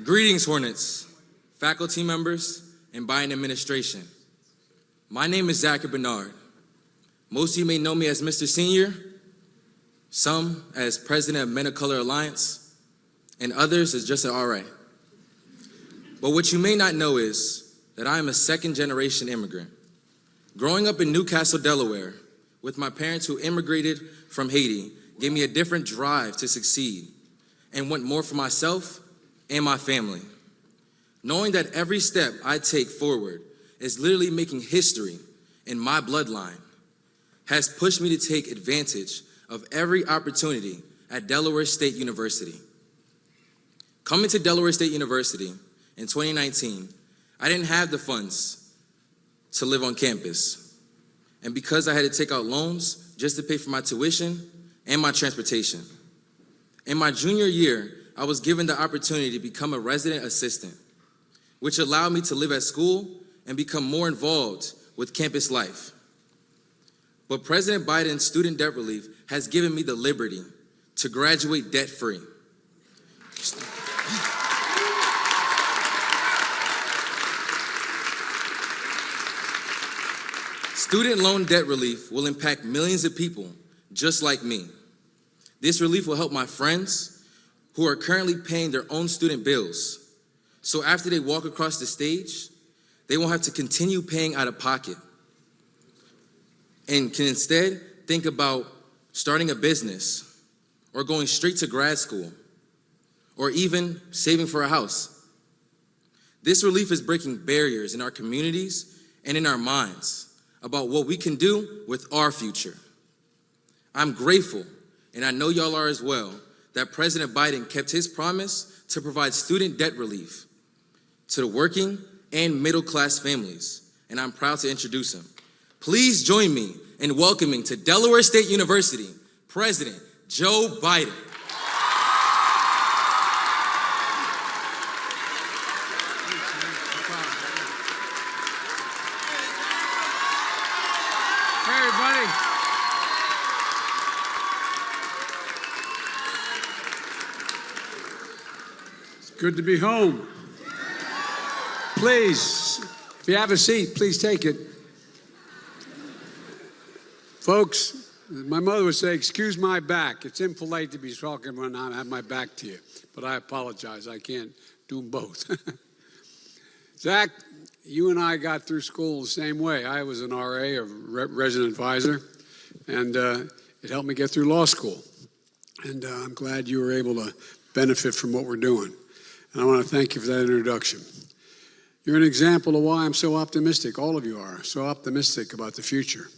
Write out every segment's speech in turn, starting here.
Greetings, Hornets, faculty members, and Biden administration. My name is Zachary Bernard. Most of you may know me as Mr. Senior, some as President of Men of Color Alliance, and others as just an RA. But what you may not know is that I am a second-generation immigrant. Growing up in Newcastle, Delaware, with my parents who immigrated from Haiti, gave me a different drive to succeed and want more for myself and my family. Knowing that every step I take forward is literally making history in my bloodline has pushed me to take advantage of every opportunity at Delaware State University. Coming to Delaware State University in 2019, I didn't have the funds to live on campus. And because I had to take out loans just to pay for my tuition and my transportation. In my junior year, I was given the opportunity to become a resident assistant, which allowed me to live at school and become more involved with campus life. But President Biden's student debt relief has given me the liberty to graduate debt-free. Student loan debt relief will impact millions of people just like me. This relief will help my friends who are currently paying their own student bills. So after they walk across the stage, they won't have to continue paying out of pocket and can instead think about starting a business or going straight to grad school or even saving for a house. This relief is breaking barriers in our communities and in our minds about what we can do with our future. I'm grateful, and I know y'all are as well, that President Biden kept his promise to provide student debt relief to the working and middle-class families, and I'm proud to introduce him. Please join me in welcoming to Delaware State University, President Joe Biden. Hey, everybody. It's good to be home. Please, if you have a seat, please take it. Folks, my mother would say, excuse my back. It's impolite to be talking when I have my back to you, but I apologize. I can't do them both. Zach, you and I got through school the same way. I was an RA, a resident advisor, and it helped me get through law school. And I'm glad you were able to benefit from what we're doing. And I want to thank you for that introduction. You're an example of why I'm so optimistic. All of you are so optimistic about the future.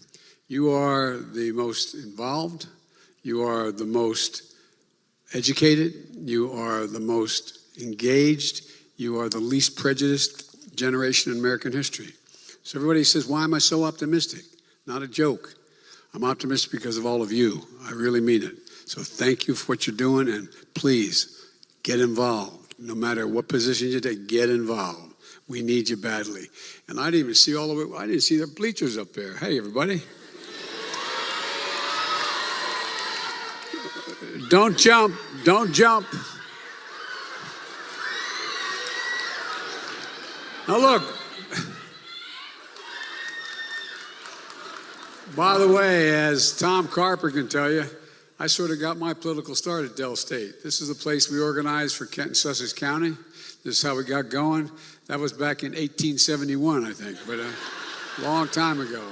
You are the most involved. You are the most educated. You are the most engaged. You are the least prejudiced generation in American history. So everybody says, why am I so optimistic? Not a joke. I'm optimistic because of all of you. I really mean it. So thank you for what you're doing, and please get involved. No matter what position you take, get involved. We need you badly. And I didn't even see all the way, I didn't see the bleachers up there. Hey, everybody. Don't jump. Don't jump. Now look, by the way, as Tom Carper can tell you, I sort of got my political start at Del State. This is the place we organized for Kent and Sussex County. This is how we got going. That was back in 1871, I think, but a long time ago.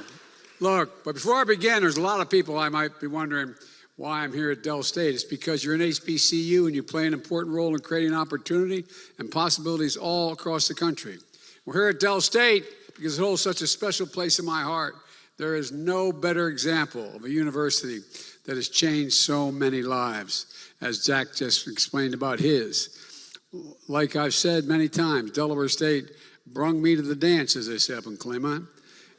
Look, but before I begin, there's a lot of people I might be wondering why I'm here at Del State. It's because you're an HBCU and you play an important role in creating opportunity and possibilities all across the country. We're here at Del State because it holds such a special place in my heart. There is no better example of a university that has changed so many lives, as Zach just explained about his. Like I've said many times, Delaware State brung me to the dance, as they say up in Claymont,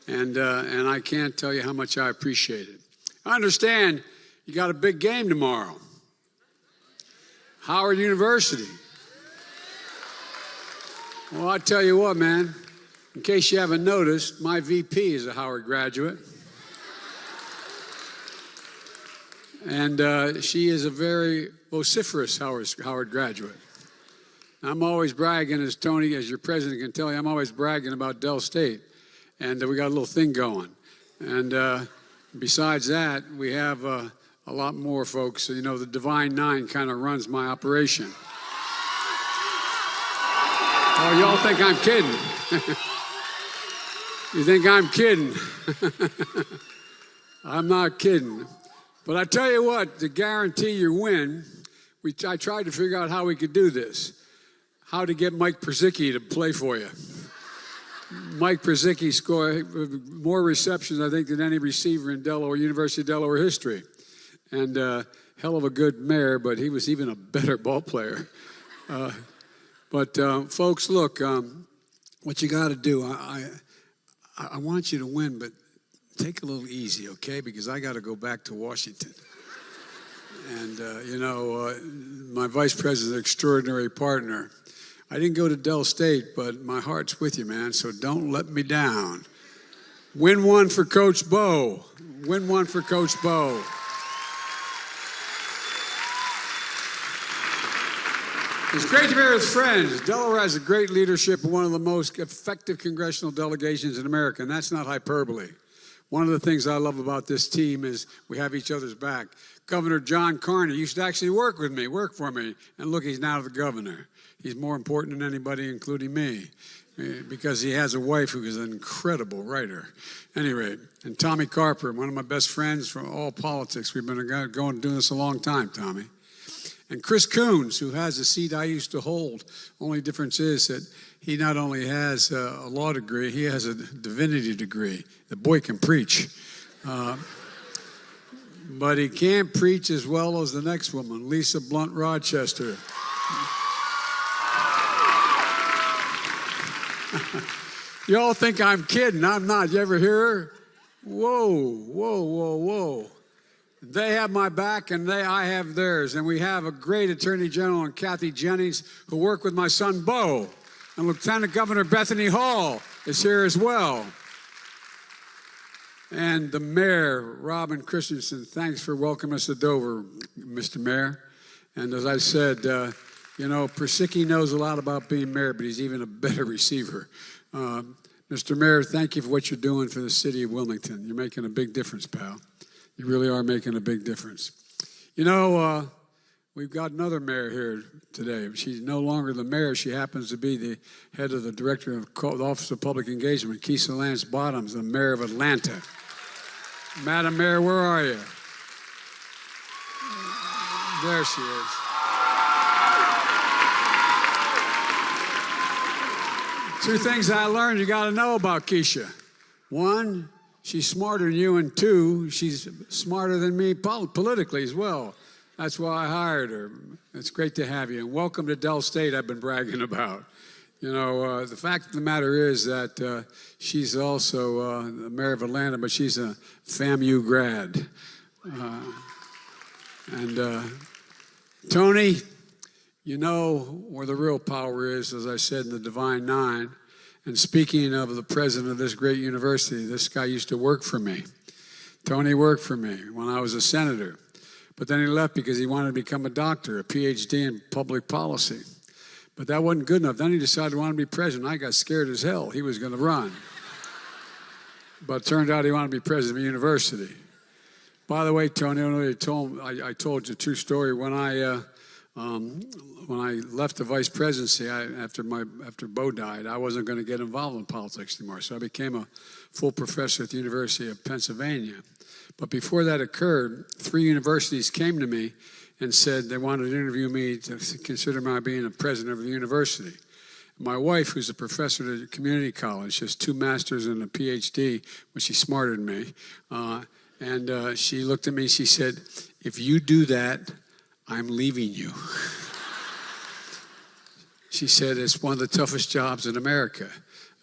and I can't tell you how much I appreciate it. I understand you got a big game tomorrow. Howard University. Well, I tell you what, man, In case you haven't noticed, my VP is a Howard graduate. And she is a very vociferous Howard graduate. I'm always bragging, as Tony, as your president can tell you, I'm always bragging about Dell State. And we got a little thing going. And besides that, we have a lot more folks. You know, the Divine Nine kind of runs my operation. Oh, y'all think I'm kidding. You think I'm kidding. I'm not kidding. But I tell you what, to guarantee your win, I tried to figure out how we could do this. How to get Mike Przicki to play for you. Mike Przicki scored more receptions, I think, than any receiver in Delaware, University of Delaware history. And hell of a good mayor, but he was even a better ball player. But folks, look, what you got to do, I want you to win, but take a little easy, okay? Because I got to go back to Washington. And, my vice president, extraordinary partner. I didn't go to Dell State, but my heart's with you, man, so don't let me down. Win one for Coach Bo. Win one for Coach Bo. It's great to be with friends. Delaware has a great leadership and one of the most effective congressional delegations in America, and that's not hyperbole. One of the things I love about this team is we have each other's back. Governor John Carney used to actually work for me, and look, he's now the governor. He's more important than anybody, including me, because he has a wife who is an incredible writer. Anyway, and Tommy Carper, one of my best friends from all politics. We've been doing this a long time, Tommy. And Chris Coons, who has a seat I used to hold. Only difference is that he not only has a law degree, he has a divinity degree. The boy can preach. But he can't preach as well as the next woman, Lisa Blunt Rochester. Y'all think I'm kidding. I'm not. You ever hear her? Whoa. They have my back and I have theirs. And we have a great Attorney General in Kathy Jennings who worked with my son, Bo. And Lieutenant Governor Bethany Hall is here as well. And the mayor, Robin Christensen, thanks for welcoming us to Dover, Mr. Mayor. And as I said, Przicki knows a lot about being mayor, but he's even a better receiver. Mr. Mayor, thank you for what you're doing for the city of Wilmington. You're making a big difference, pal. You really are making a big difference. We've got another mayor here today. She's no longer the mayor. She happens to be the head of the director of the Office of Public Engagement, Keisha Lance Bottoms, the mayor of Atlanta. Madam Mayor, where are you? There she is. Two things I learned you got to know about Keisha. One, she's smarter than you, and two, she's smarter than me politically as well. That's why I hired her. It's great to have you. And welcome to Dell State, I've been bragging about. The fact of the matter is that she's also the mayor of Atlanta, but she's a FAMU grad. Tony, you know where the real power is, as I said, in the Divine Nine. And speaking of the president of this great university, this guy used to work for me. Tony worked for me when I was a senator. But then he left because he wanted to become a doctor, a PhD in public policy. But that wasn't good enough. Then he decided he wanted to be president. I got scared as hell he was going to run. But it turned out he wanted to be president of a university. By the way, Tony, I told you a true story. When I left the vice presidency after Bo died, I wasn't going to get involved in politics anymore. So I became a full professor at the University of Pennsylvania. But before that occurred, 3 universities came to me and said they wanted to interview me to consider my being a president of the university. My wife, who's a professor at a community college, she has 2 masters and a PhD, which she's smarter than me. And she looked at me, she said, "If you do that, I'm leaving you." She said, "It's one of the toughest jobs in America,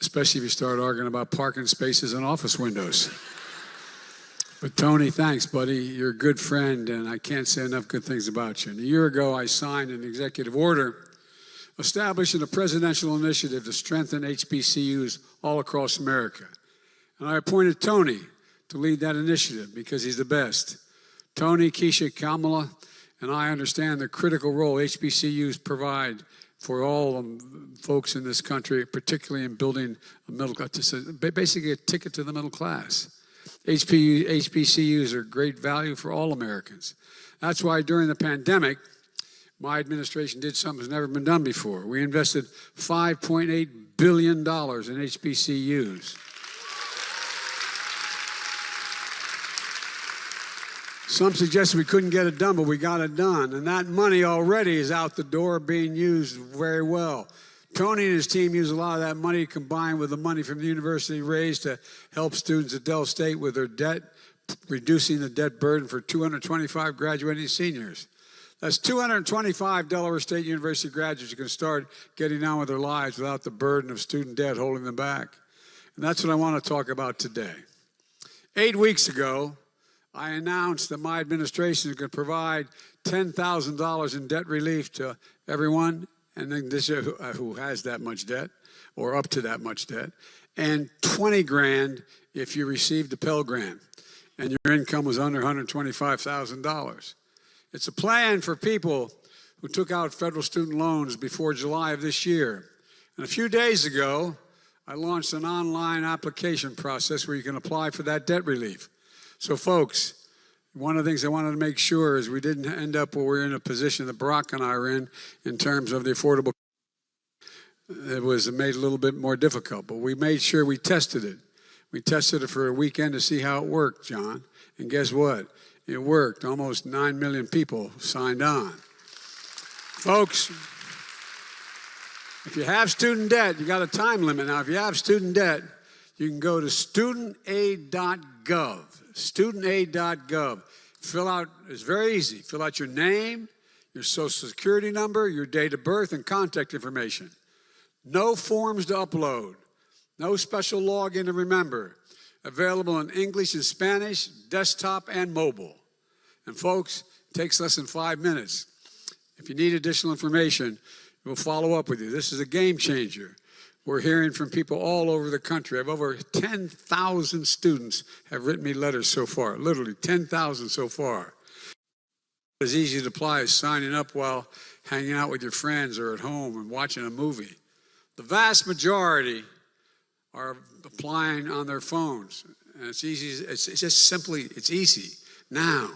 especially if you start arguing about parking spaces and office windows." But Tony, thanks, buddy. You're a good friend, and I can't say enough good things about you. And a year ago, I signed an executive order establishing a presidential initiative to strengthen HBCUs all across America. And I appointed Tony to lead that initiative because he's the best. Tony, Keisha, Kamala, and I understand the critical role HBCUs provide for all folks in this country, particularly in building a middle class, basically a ticket to the middle class. HBCUs are great value for all Americans. That's why during the pandemic, my administration did something that's never been done before. We invested $5.8 billion in HBCUs. Some suggested we couldn't get it done, but we got it done. And that money already is out the door being used very well. Tony and his team use a lot of that money combined with the money from the university raised to help students at Del State with their debt, reducing the debt burden for 225 graduating seniors. That's 225 Delaware State University graduates who can start getting on with their lives without the burden of student debt holding them back. And that's what I want to talk about today. 8 weeks ago, I announced that my administration is going to provide $10,000 in debt relief to everyone, and then this who has that much debt, or up to that much debt, and $20,000 if you received a Pell Grant and your income was under $125,000. It's a plan for people who took out federal student loans before July of this year. And a few days ago, I launched an online application process where you can apply for that debt relief. So folks, one of the things I wanted to make sure is we didn't end up where we're in a position that Barack and I are in terms of the affordable. It was made a little bit more difficult, but we made sure we tested it. We tested it for a weekend to see how it worked, John. And guess what? It worked. Almost 9 million people signed on. Folks, if you have student debt, you got a time limit. Now, if you have student debt, you can go to studentaid.gov. Studentaid.gov. Fill out, it's very easy. Fill out your name, your social security number, your date of birth, and contact information. No forms to upload. No special login to remember. Available in English and Spanish, desktop, and mobile. And folks, it takes less than 5 minutes. If you need additional information, we'll follow up with you. This is a game changer. We're hearing from people all over the country. I have over 10,000 students have written me letters so far, literally 10,000 so far. As easy to apply as signing up while hanging out with your friends or at home and watching a movie. The vast majority are applying on their phones. And it's easy, it's just simply, it's easy. Now,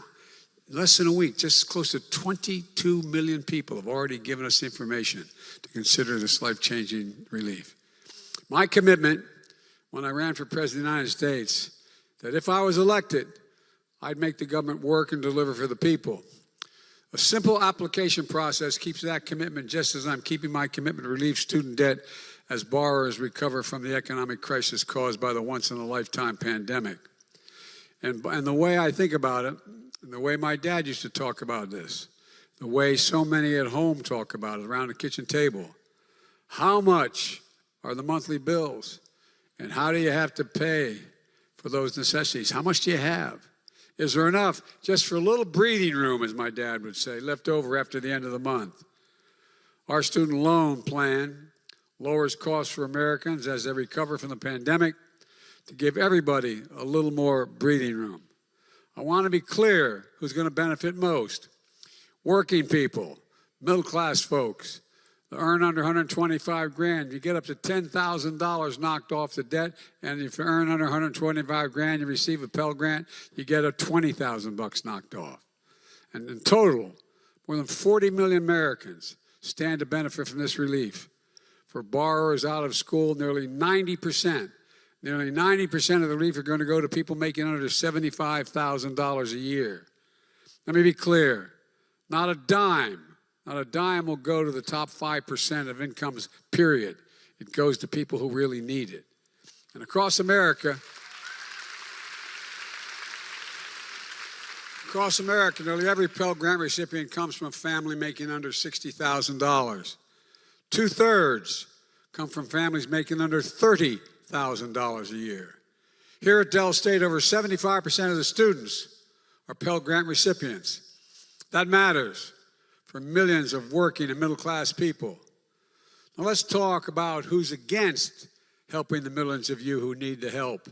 in less than a week, just close to 22 million people have already given us information to consider this life-changing relief. My commitment when I ran for President of the United States, that if I was elected, I'd make the government work and deliver for the people. A simple application process keeps that commitment just as I'm keeping my commitment to relieve student debt as borrowers recover from the economic crisis caused by the once-in-a-lifetime pandemic. And the way I think about it, and the way my dad used to talk about this, the way so many at home talk about it around the kitchen table, how much are the monthly bills? And how do you have to pay for those necessities? How much do you have? Is there enough just for a little breathing room, as my dad would say, left over after the end of the month? Our student loan plan lowers costs for Americans as they recover from the pandemic to give everybody a little more breathing room. I want to be clear who's going to benefit most. Working people, middle-class folks, that earn under $125,000, you get up to $10,000 knocked off the debt, and if you earn under $125,000, you receive a Pell Grant, you get a $20,000 knocked off. And in total, more than 40 million Americans stand to benefit from this relief. For borrowers out of school, nearly 90% of the relief are going to go to people making under $75,000 a year. Let me be clear, not a dime will go to the top 5% of incomes, period. It goes to people who really need it. And across America, nearly every Pell Grant recipient comes from a family making under $60,000. 2/3 come from families making under $30,000 a year. Here at Del State, over 75% of the students are Pell Grant recipients. That matters for millions of working and middle-class people. Now let's talk about who's against helping the millions of you who need the help,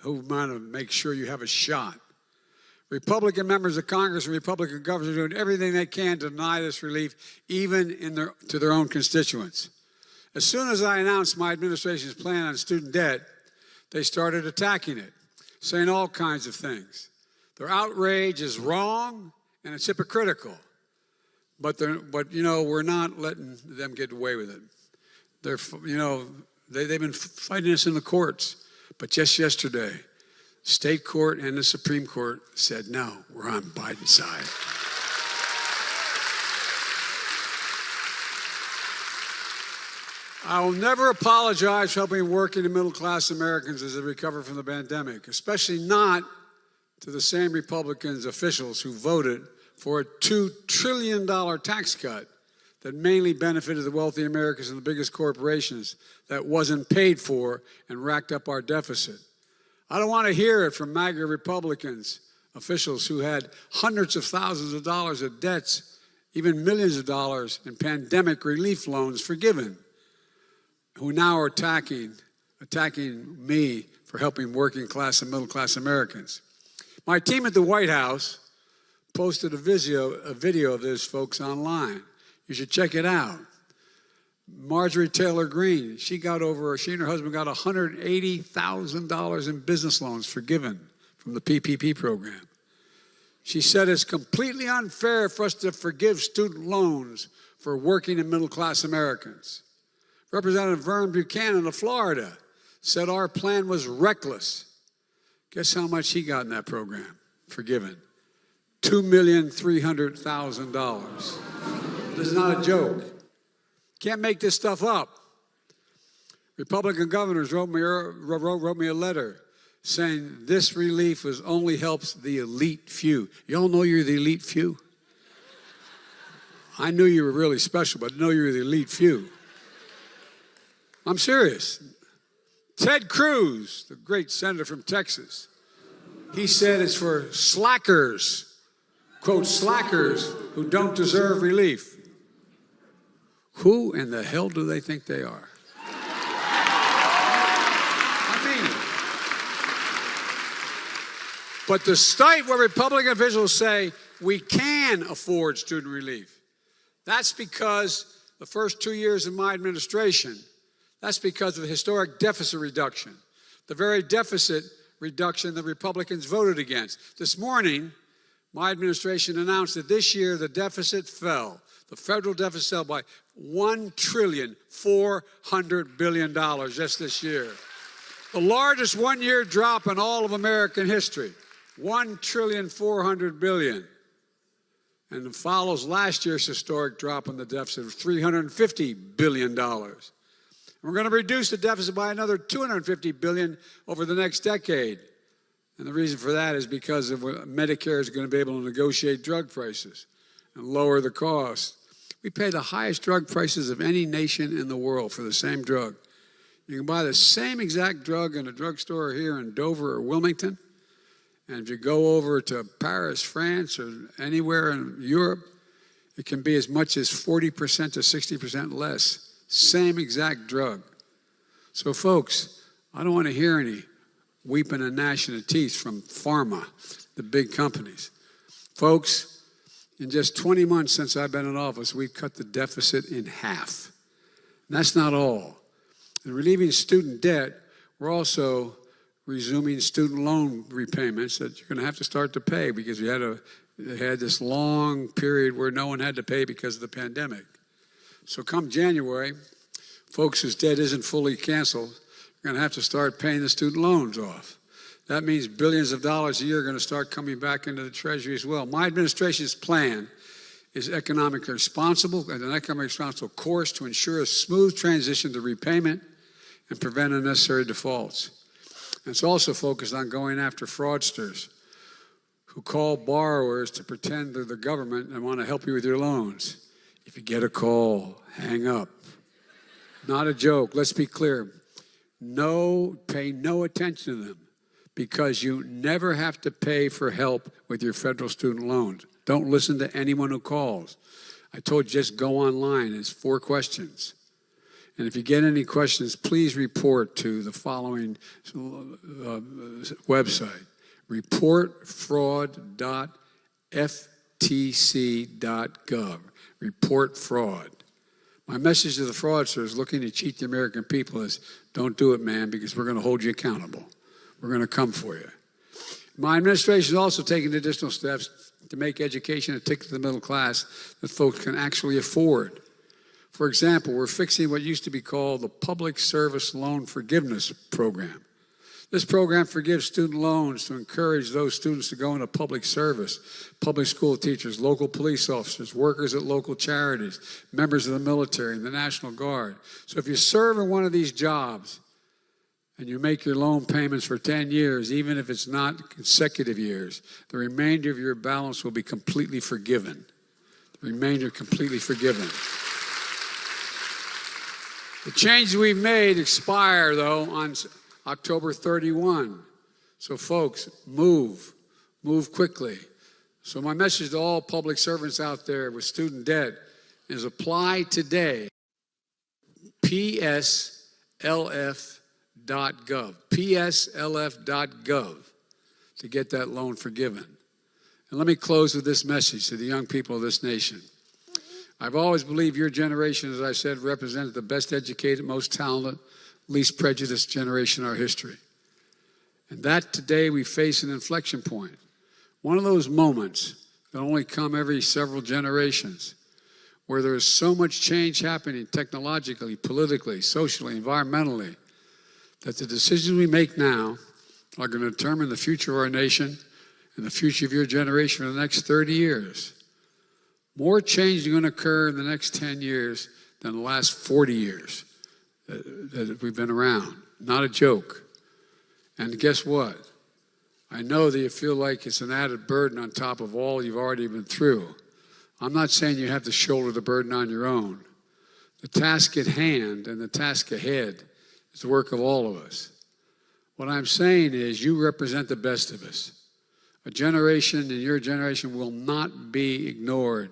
who want to make sure you have a shot. Republican members of Congress and Republican governors are doing everything they can to deny this relief, even to their own constituents. As soon as I announced my administration's plan on student debt, they started attacking it, saying all kinds of things. Their outrage is wrong and it's hypocritical. But we're not letting them get away with it. They've been fighting us in the courts. But just yesterday, state court and the Supreme Court said, no, we're on Biden's side. I will never apologize for helping working and middle-class Americans as they recover from the pandemic, especially not to the same Republicans officials who voted for a $2 trillion tax cut that mainly benefited the wealthy Americans and the biggest corporations that wasn't paid for and racked up our deficit. I don't want to hear it from MAGA Republicans, officials who had hundreds of thousands of dollars of debts, even millions of dollars in pandemic relief loans forgiven, who now are attacking me for helping working class and middle class Americans. My team at the White House posted a video of this, folks, online. You should check it out. Marjorie Taylor Greene, she and her husband got $180,000 in business loans forgiven from the PPP program. She said it's completely unfair for us to forgive student loans for working and middle-class Americans. Representative Vern Buchanan of Florida said our plan was reckless. Guess how much he got in that program forgiven? $2,300,000. This is not a joke. Can't make this stuff up. Republican governors wrote me a letter saying this relief only helps the elite few. You all know you're the elite few? I knew you were really special, but I know you're the elite few. I'm serious. Ted Cruz, the great senator from Texas, he said it's for slackers, quote, slackers who don't deserve relief. Who in the hell do they think they are? I mean it. But despite what Republican officials say, we can afford student relief. That's because the first 2 years of my administration, that's because of the historic deficit reduction, the very deficit reduction the Republicans voted against. This morning, my administration announced that this year the deficit fell. The federal deficit fell by $1.4 trillion just this year. The largest one-year drop in all of American history, $1.4 trillion. And it follows last year's historic drop in the deficit of $350 billion. We're going to reduce the deficit by another $250 billion over the next decade. And the reason for that is because of Medicare is going to be able to negotiate drug prices and lower the cost. We pay the highest drug prices of any nation in the world for the same drug. You can buy the same exact drug in a drugstore here in Dover or Wilmington. And if you go over to Paris, France, or anywhere in Europe, it can be as much as 40% to 60% less. Same exact drug. So, folks, I don't want to hear any weeping and gnashing of teeth from pharma, the big companies. Folks, in just 20 months since I've been in office, we've cut the deficit in half. And that's not all. In relieving student debt, we're also resuming student loan repayments that you're going to have to start to pay because we had this long period where no one had to pay because of the pandemic. So come January, folks whose debt isn't fully canceled are going to have to start paying the student loans off. That means billions of dollars a year are going to start coming back into the Treasury as well. My administration's plan is economically responsible and an economically responsible course to ensure a smooth transition to repayment and prevent unnecessary defaults. And it's also focused on going after fraudsters who call borrowers to pretend they're the government and want to help you with your loans. If you get a call, hang up. Not a joke. Let's be clear. Pay no attention to them because you never have to pay for help with your federal student loans. Don't listen to anyone who calls. I told you just go online. It's 4 questions. And if you get any questions, please report to the following website, reportfraud.ftc.gov. Report fraud. My message to the fraudsters looking to cheat the American people is, don't do it, man, because we're going to hold you accountable. We're going to come for you. My administration is also taking additional steps to make education a ticket to the middle class that folks can actually afford. For example, we're fixing what used to be called the Public Service Loan Forgiveness Program. This program forgives student loans to encourage those students to go into public service, public school teachers, local police officers, workers at local charities, members of the military and the National Guard. So if you serve in one of these jobs and you make your loan payments for 10 years, even if it's not consecutive years, the remainder of your balance will be completely forgiven. The remainder completely forgiven. The changes we've made expire, though, on October 31. So folks, move quickly. So my message to all public servants out there with student debt is apply today, pslf.gov, pslf.gov, to get that loan forgiven. And let me close with this message to the young people of this nation. I've always believed your generation, as I said, represented the best educated, most talented, least prejudiced generation in our history. And that today we face an inflection point. One of those moments that only come every several generations, where there is so much change happening technologically, politically, socially, environmentally, that the decisions we make now are going to determine the future of our nation and the future of your generation for the next 30 years. More change is going to occur in the next 10 years than the last 40 years that we've been around. Not a joke. And guess what? I know that you feel like it's an added burden on top of all you've already been through. I'm not saying you have to shoulder the burden on your own. The task at hand and the task ahead is the work of all of us. What I'm saying is you represent the best of us. A generation and your generation will not be ignored.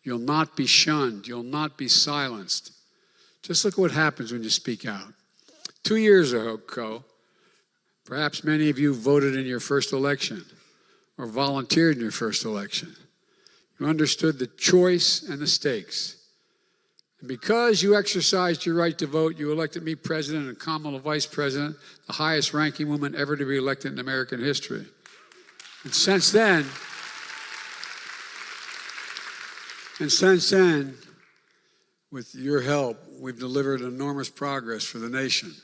You'll not be shunned. You'll not be silenced. Just look what happens when you speak out. 2 years ago, perhaps many of you voted in your first election or volunteered in your first election. You understood the choice and the stakes. And because you exercised your right to vote, you elected me president and Kamala vice president, the highest ranking woman ever to be elected in American history. And since then, with your help, we've delivered enormous progress for the nation.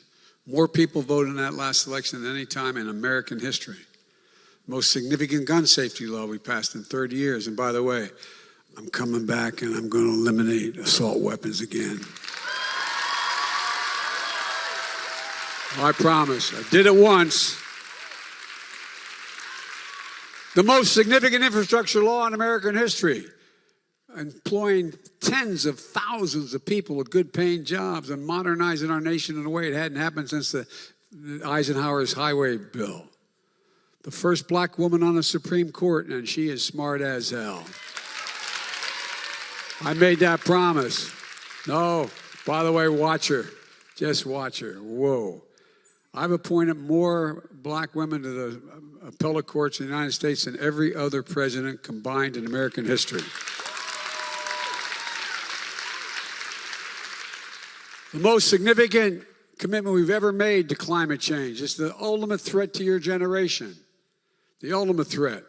More people voted in that last election than any time in American history. Most significant gun safety law we passed in 30 years. And by the way, I'm coming back and I'm going to eliminate assault weapons again. I promise. I did it once. The most significant infrastructure law in American history, employing tens of thousands of people with good paying jobs and modernizing our nation in a way it hadn't happened since the Eisenhower's highway bill. The first black woman on the Supreme Court, and she is smart as hell. I made that promise. No, by the way, watch her. Just watch her. Whoa. I've appointed more black women to the appellate courts in the United States than every other president combined in American history. The most significant commitment we've ever made to climate change is the ultimate threat to your generation. The ultimate threat.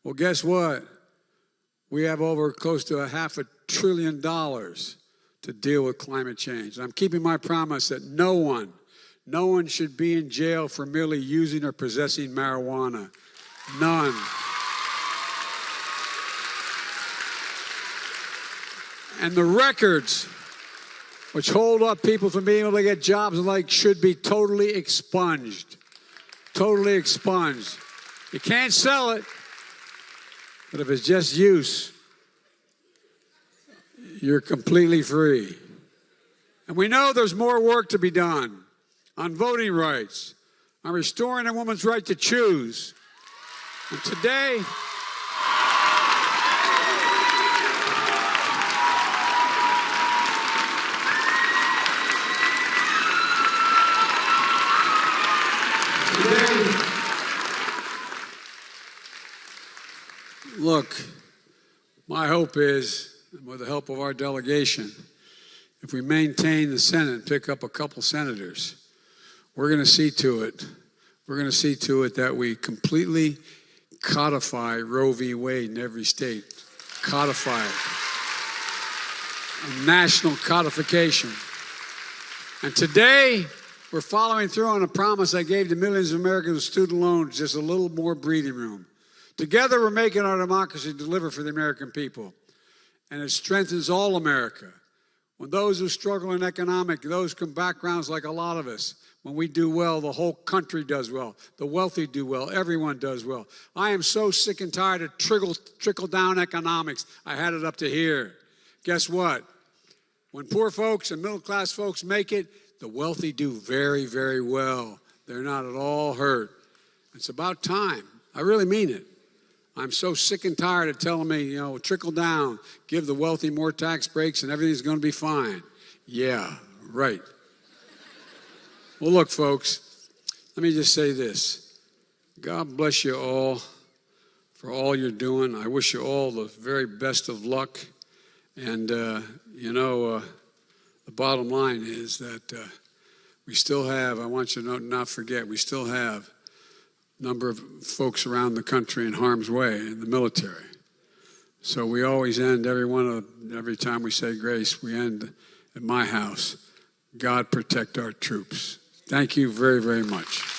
Well, guess what? We have over close to $500 billion to deal with climate change. And I'm keeping my promise that no one should be in jail for merely using or possessing marijuana. None. And the records which hold up people from being able to get jobs and like should be totally expunged. Totally expunged. You can't sell it, but if it's just use, you're completely free. And we know there's more work to be done on voting rights, on restoring a woman's right to choose. And today, hope is, with the help of our delegation, if we maintain the Senate and pick up a couple senators, we're going to see to it that we completely codify Roe v. Wade in every state. Codify it. A national codification. And today, we're following through on a promise I gave to millions of Americans with student loans, just a little more breathing room. Together, we're making our democracy deliver for the American people. And it strengthens all America. When those who struggle in economic, those from backgrounds like a lot of us, when we do well, the whole country does well. The wealthy do well. Everyone does well. I am so sick and tired of trickle-down economics. I had it up to here. Guess what? When poor folks and middle-class folks make it, the wealthy do very, very well. They're not at all hurt. It's about time. I really mean it. I'm so sick and tired of telling me, trickle down, give the wealthy more tax breaks and everything's going to be fine. Yeah, right. Well, look, folks, let me just say this. God bless you all for all you're doing. I wish you all the very best of luck. And, the bottom line is that we still have, I want you to not forget, we still have number of folks around the country in harm's way in the military. So we always end every time we say grace, we end at my house. God protect our troops. Thank you very, very much.